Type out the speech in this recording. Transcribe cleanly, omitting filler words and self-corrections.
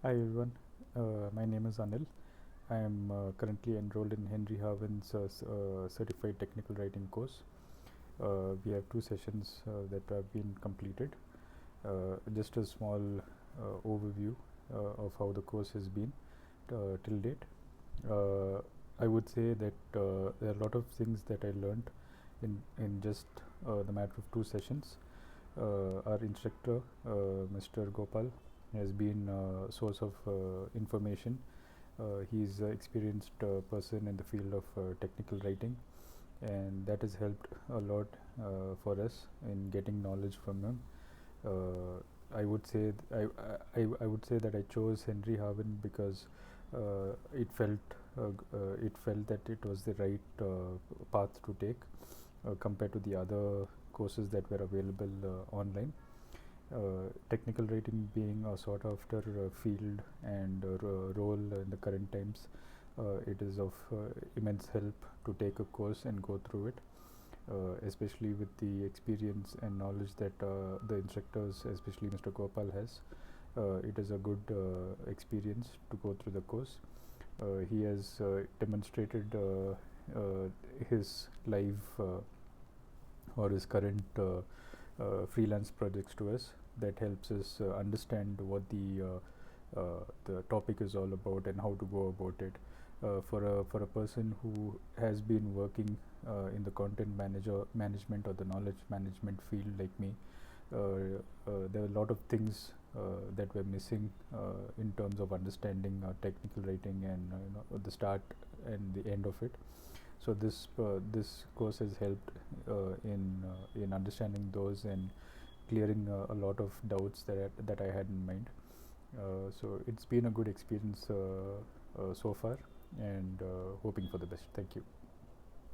Hi everyone, my name is Anil. I am currently enrolled in Henry Harvin's Certified Technical Writing Course. We have two sessions that have been completed. Just a small overview of how the course has been till date. I would say that there are a lot of things that I learned in just the matter of two sessions. Our instructor, Mr. Gopal, has been a source of information. He's an experienced person in the field of technical writing, and that has helped a lot for us in getting knowledge from him. I would say I would say that I chose Henry Harvin because it felt that it was the right path to take compared to the other courses that were available online. Technical writing being a sought after field and role in the current times, it is of immense help to take a course and go through it, especially with the experience and knowledge that the instructors, especially Mr. Gopal, has. It is a good experience to go through the course. He has demonstrated his live or his current freelance projects to us. That helps us understand what the topic is all about and how to go about it. For a person who has been working in the content management or the knowledge management field like me, there are a lot of things that were missing in terms of understanding technical writing and the start and the end of it. So this course has helped in understanding those and clearing a lot of doubts that I had in mind. So it's been a good experience so far, and hoping for the best. Thank you.